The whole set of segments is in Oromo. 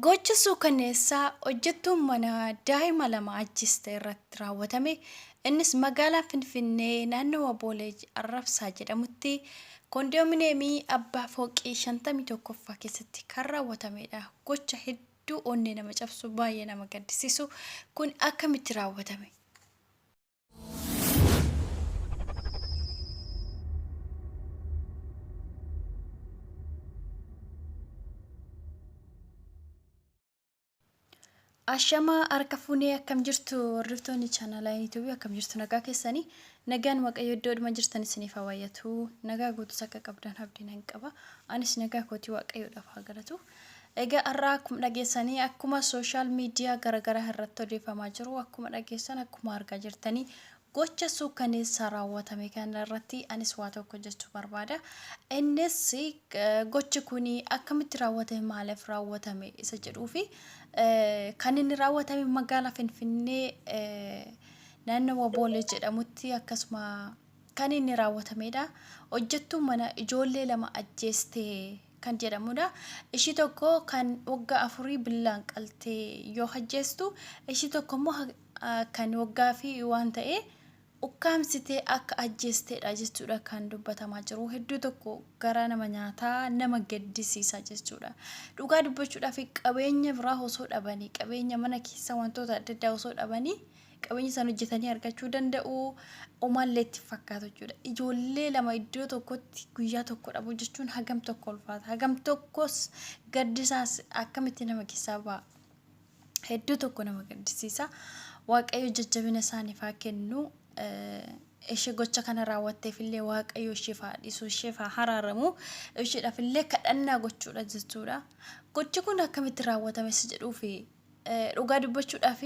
Gocha suukaneessaa hojjettuun mana daa'ima lama ajjeeste irratti raawwatame. Innis magaalaa Finfinnee naannoo Boolee Arrabsaa jedhamutti koondoomineemii abbaa fooqii 51ffaa keessatti kan raawwatamedha. Gocha hedduu onnee nama cabsu, baay'ee nama gaddisiisu. Kun akkamitti raawwatame? Ashamaa harka fuunee akkam jirtu hordoftoonni chaanalaa YouTube akkam jirtu nagaa keessanii nagaan waaqayyo iddoodhuma jirtan isiniif haa baay'atu nagaa guutus akka qabdan abdiin hin qaba anis nagaa kootii waaqayyoodhaaf haa galatu. Egaa har'a akkuma dhageessanii akkuma sooshaal miidiyaa garaagaraa irratti odeeffamaa jiru akkuma dhageessan akkuma argaa jirtanii gocha suukaneessaa raawwatame kana irratti anis waa tokko jechuu barbaada. Innis gochi kun akkamitti raawwatame maaliif raawwatame isa jedhuu fi kan inni raawwatame magaalaa Finfinnee naannoo Boolee jedhamutti akkasuma kan inni raawwatamedha. Hojjettuun mana ijoollee lama ajjeeste kan jedhamudha. Ishii tokko kan waggaa 4 billaan qaltee yoo ajjeestu ishii tokko immoo kan waggaa fi waan ta'e ukkaamsitee akka ajjeestedha jechuudha kan dubbatamaa jiru. Hedduu tokko gara nama nyaataa nama gaddisiisa jechuudha. Dhugaa dubbachuudhaaf qabeenya biraa osoo dhabanii qabeenya mana keessa wantoota adda addaa osoo dhabanii qabeenya san hojjetanii argachuu danda'u omaallee itti fakkaatu jechuudha. Ijoollee lama iddoo tokkotti guyyaa tokko dhabu jechuun hagam tokko ulfaata. Hagam tokkos gaddisaas akkamitti nama keessaa ba'a. Hedduu tokko nama gaddisiisa. Waaqayyo jajjabina isaaniif haa kennu. Ishee gocha kana raawwatteef illee waaqayyo isheef haa dhiisu, isheef haa araaramu, isheedhaaf illee kadhannaa gochuudha jechuudha. Gochi kun akkamitti raawwatame si jedhuufi dhugaa dubbachuudhaaf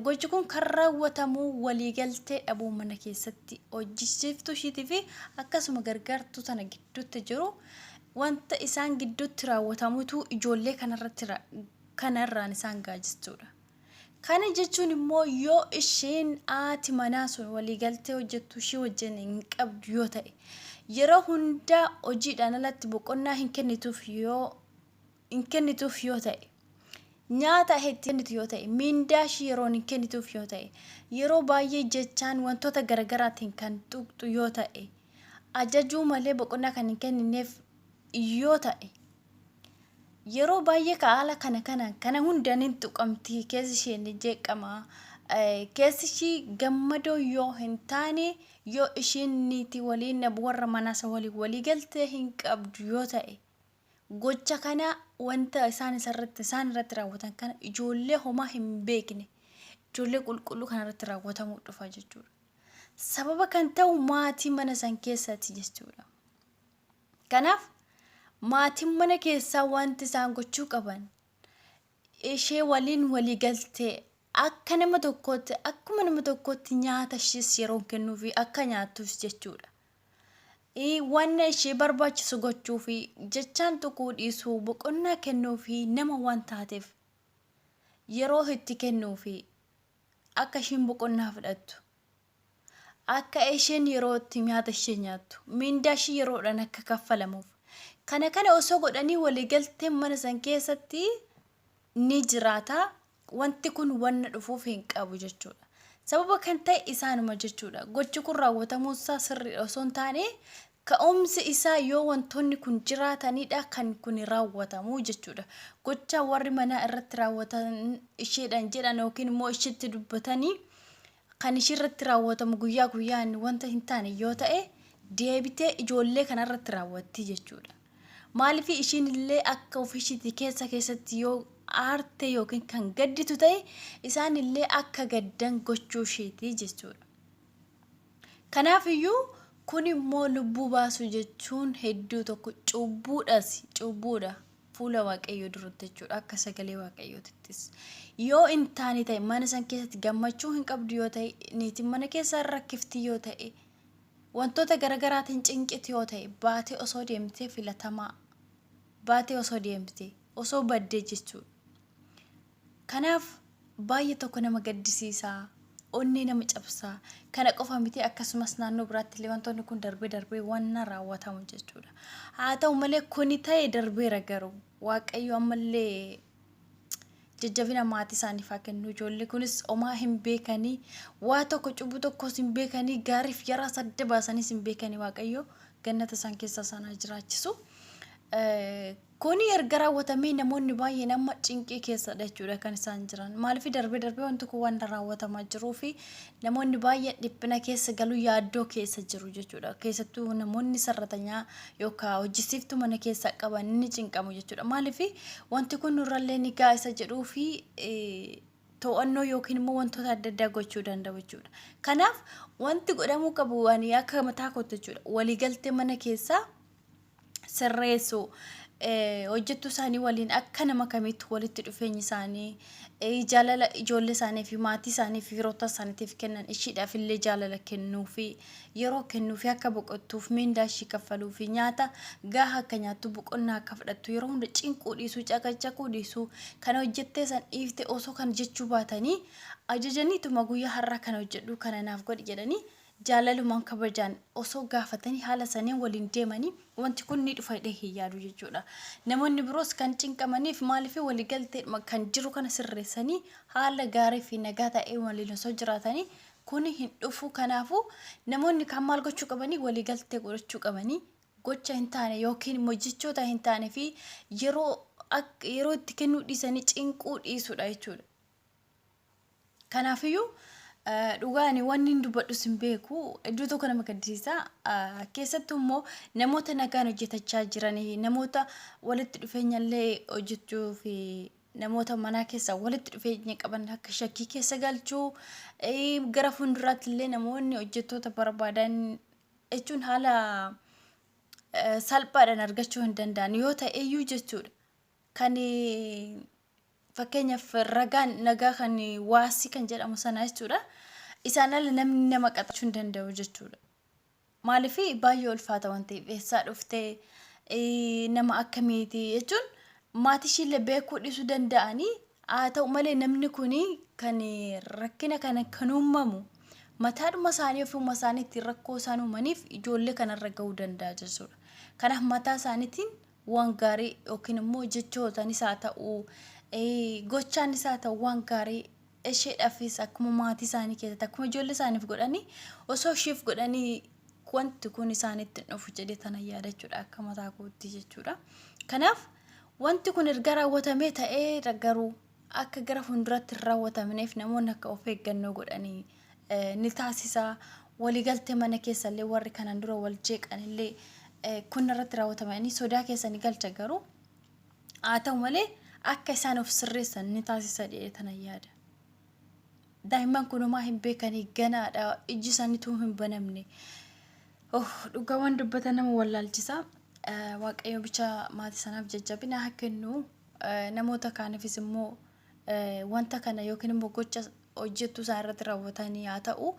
gochi kun kan raawwatamu waliigaltee dhabuu mana keessatti hojjechiiftuu isheetii fi akkasuma gargaartuu sana gidduutti jiru wanta isaan gidduutti raawwatamutu ijoollee kanarraan isaan ga'a jechuudha. Kana jechuun immoo yoo isheen haati manaa sun waliigaltee hojjettu ishee wajjin hin qabdu yoo ta'e yeroo hundaa hojiidhaan alatti boqonnaa hin kennituuf yoo ta'e nyaata itti kennitu yoo ta'e mindaa ishee yeroo hin kennituuf yoo ta'e yeroo baay'ee jechaan wantoota garaagaraatiin kan tuqxu yoo ta'e ajajuu malee boqonnaa kan hin kennineef yoo ta'e yeroo baay'ee haala kana hundaan hin tuqamti keessi ishee ni jeeqama. Keessi ishee gammadoo yoo hin taane yoo isheen niitii waliin warra manaasa waliigaltee hin qabdu yoo ta'e gocha kana wanta isaan irratti raawwatan kana ijoollee homaa hin beekne ijoollee qulqulluu kana irratti raawwatamuu dhufa jechuudha. Sababa kan ta'u maatii mana san keessatti jechuudha. Kanaaf maatiin mana keessaa wanti isaan gochuu qaban ishee waliin waliigaltee akka nama tokkootti nyaata ishees yeroo kennuu fi akka nyaattus jechuudha. Wanna ishee barbaachisu gochuu fi jechaan tokko dhiisuu boqonnaa kennuu fi nama waan taateef yeroo itti kennuu fi akka isheen boqonnaa fudhattu akka isheen yeroo itti nyaata ishee nyaattu mindaa ishee yeroodhaan akka kaffalamuuf. Kana osoo godhanii waliigalteen mana san keessatti ni jiraata. Wanti kun wanna dhufuuf hin qabu jechuudha. Sababa kan ta'e isaanuma jechuudha. Gochi kun raawwatamuusaa sirrii osoo hin taane ka'umsi isaa yoo wantoonni kun jiraatanidha kan kun raawwatamu jechuudha. Gocha warri manaa irratti raawwatan isheedhaan jedhan yookiin immoo isheetti dubbatanii kan ishee irratti raawwatamu guyyaa guyyaan wanta hin taane yoo ta'e deebitee ijoollee kanarratti raawwatti jechuudha. Maaliif isheen illee akka ofiishiitii keessatti yoo aarte yookiin kan gadditu ta'e isaan illee akka gaddan gochuu isheetii jechuudha. Kanaaf iyyuu kun immoo lubbuu baasu jechuun hedduu tokko cubbuudha fuula waaqayyoo duratti jechuudha akka sagalee waaqayyootittis. Yoo hin taane ta'e mana san keessatti gammachuu hin qabdu yoo ta'e niitiin mana keessaa rakkiftii yoo ta'e wantoota garaagaraatiin cinqiti yoo ta'e baatee osoo deemtee filatamaa baatee osoo deemtee osoo baddee jechuudha. Kanaaf baay'ee tokko nama gaddisiisaa onnee nama cabsaa kana qofa miti akkasumas naannoo biraatti illee wantoonni kun darbee waan raawwatamu jechuudha. Haa ta'u malee kuni ta'e darbeera garuu waaqayyo ammallee jajjabina maatii isaaniif haa kennu. Ijoollee kunis homaa hin beekanii waa tokko cubbuu tokkos hin beekanii gaariif yaraa sadda baasaniis hin beekanii Waaqayyo gannata isaan keessa sana jiraachisu. Kuni erga raawwatamee namoonni baay'een amma cinqii keessadha jechuudha kan isaan jiran. Maaliif darbee wanti kun waan raawwatamaa jiruu fi namoonni baay'een dhiphina keessa galuu yaaddoo keessa jiru jechuudha. Keessattuu namoonni sarratanyaa yookaan hojjisiiftuu mana keessa qaban ni cinqamu jechuudha. Maaliif wanti kun nurrallee ni gaa'isa jedhuu fi to'annoo yookiin immoo wantoota adda addaa gochuu danda'u jechuudha. Kanaaf wanti godhamuu qabu waan akka mataa kootti jechuudha. Waliigaltee mana keessaa sirreessu hojjettuu isaanii waliin akka nama kamiitti walitti dhufeenyi isaanii jaalala ijoollee isaanii fi maatii isaanii fi firoota isaaniitiif kennan ishiidhaaf illee jaalala kennuu fi yeroo kennuu fi akka boqottuuf mindaa ishii kaffaluu fi nyaata gahaa akka nyaattu boqonnaa akka fudhattu yeroo hunda cinquu dhiisuu caqacaquu dhiisuu kana hojjettee san dhiifte osoo kan jechuu baatanii ajajaniituma guyyaa har'aa kana hojjedhu kana naaf godhi jedhanii jaalalumaan kabajaan osoo gaafatanii haala saniin waliin deemanii wanti kun ni dhufa hidhee yaadu jechuudha. Namoonni biroos kan cinqamaniif maaliif waliigaltee kan jiru kana sirreessanii haala gaarii fi nagaa ta'ee waliin osoo jiraatanii kun hin dhufu. Kanaafuu namoonni kan maal gochuu qabanii waliigaltee godhachuu qabanii gocha hin taane yookiin immoo jechoota hin taane fi yeroo itti kennuu dhiisanii cinquu dhiisudha jechuudha. Kanaafiyyuu dhugaani wanni hin dubbadhu sin beeku iddoo tokko nama gaddisiisa. Keessattuu immoo namoota nagaan hojjetachaa jiranii namoota walitti dhufeenya illee hojjechuu fi namoota manaa keessa walitti dhufeenya qaban akka shakkii keessa galchuu gara fuulduraatti illee namoonni hojjettoota barbaadan jechuun haala salphaadhaan argachuu hin danda'an yoo ta'e iyyuu jechuudha. Kan fakkeenyaaf ragaan nagaa kan waasii kan jedhamu sana jechuudha. Isaan ala namni nama qaxachuu hin danda'u jechuudha. Maaliif baay'ee ulfaata waan ta'eef eessaa dhuftee nama akkamiiti jechuun maatii ishiillee beekuu dhiisuu danda'anii haa ta'u malee namni kun kan rakkina kana kan uumamu mataadhuma isaanii ofuma isaaniitiin rakkoo isaan uumaniif ijoollee kanarra gahuu danda'a jechuudha. Kanaaf mataa isaaniitiin waan gaarii yookiin immoo jechootanis haa ta'u gochaanis haa ta'u waan gaarii isheedhaafis akkuma maatii isaanii keessatti akkuma ijoollee isaaniif godhanii osoo isheef godhanii wanti kun isaaniitti dhufu jedhee tana yaada jechuudha akka mataa kootti jechuudha. Kanaaf wanti kun erga raawwatamee ta'ee garuu akka gara fuulduraatti hin raawwatamneef namoonni akka of eeggannoo godhanii ni taasisa. Waliigaltee mana keessallee warri kanaan dura wal jeeqanillee kun irratti raawwatamanii sodaa keessa ni galcha garuu haa ta'u malee akka isaan of sirreessan ni taasisa jedhee tana yaada. Daa'imman kunumaa hin beekanii ganaadha iji isaaniitu hin banamne. Dhugaawwan dubbata nama wallaalchisa. Waaqayyo bicha maatii sanaaf jajjabina haa kennu. Namoota kaaniifis immoo wanta kana yookiin immoo gocha hojjettuu isaan irratti raawwatanii haa ta'u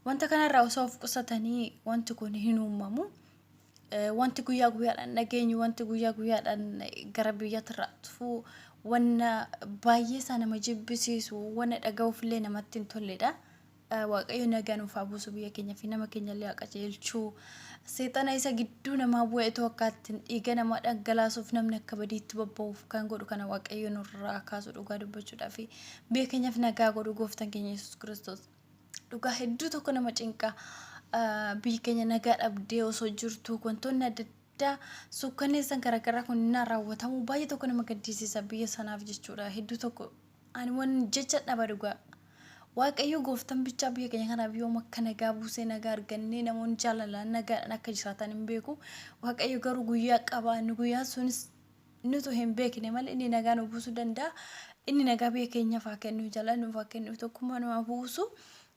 wanta kanarraa osoo of qusatanii wanti kun hin uumamu. Wanti guyyaa guyyaadhaan dhageenyu wanti guyyaa guyyaadhaan gara biyyaatti raafuu wanna baay'ee isaa nama jibbisiisu wanna dhaga'uufillee namatti hin tolledha. Waaqayyo nagaa nuuf haa buusu biyya keenya fi nama keenyallee haa qajeelchu. Seexana isa gidduu namaa bu'eetu akkaatti dhiiga namaa dhangalaasuuf namni akka badiitti bobba'uuf kan godhu kana Waaqayyo nurraa kaasu dhugaa dubbachuudhaaf biyya keenyaaf nagaa godhu gooftaan keenya Yesuus Kiristoos. Dhugaa hedduu tokko nama cinqa. Biyya keenya nagaa dhabdee osoo jirtu wantoonni adda addaa sukkanneessan garaagaraa kun innaan raawwatamu baay'ee tokko nama gaddisiisa biyya sanaaf jechuudha. Hedduu tokko ani waan jecha dhaba dhugaa. Waaqayyo gooftaan bichaa biyya keenya kanaaf yoom akka nagaa buusee nagaa argannee namoonni jaalalaan nagaadhaan akka jiraatan hin beeku. Waaqayyo garuu guyyaa qaba inni guyyaa sunis nutu hin beekne malee inni nagaa nu buusuu danda'a. Inni nagaa biyya keenyaaf haa kennu jaalala nuuf haa kennu tokkummaa nu haa buusu.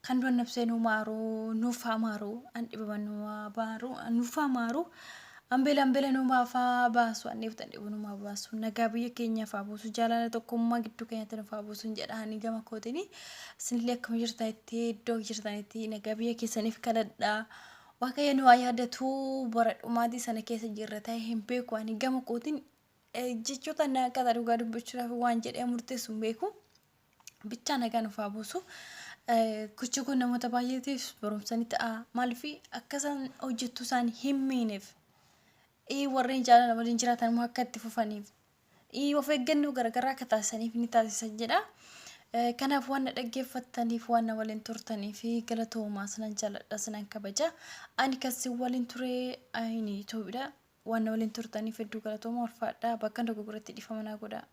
Kan doon nabsee nu maaru nuuf haa maaru an dhibaman nu maaru nuuf haa maaru ambela nu maafa baasu an dhiiftan dhibu nu maa baasu nagaa biyya keenyaaf haa buusu jaalala tokkummaa gidduu keenyatti nuuf haa buusu jedhanii gama kootini isinillee akkuma jirtanitti iddoo jirtanitti nagaa biyya keessaniif kadhadhaa. Waaqayyo nu haa yaadatu bara dhumaatii sana keessa jirra ta'e hin beeku ani gama kootiin jechoota nagaa dhugaa dubbachuudhaaf waan jedhee murteessu hin beeku bicha nagaa nuuf haa buusu. Kuchi kun namoota baay'eetiif barumsanii ta'a. Maaliif akkasaan hojjettuu isaanii hin miineef warreen jaalala waliin jiraatan immoo akka itti fufaniif of eeggannoo garagaraa akka taasisaniif ni taasisan jedha. Kanaaf waan dhaggeeffattaniif waan waliin turtaniif galatoomaa sanan jaalladha sanan kabaja. Ani kasi waliin ture ayini Itoophiyaa waan waliin turtaniif hedduu galatoomaa ulfaadha bakka tokko biratti dhifamanaa godha.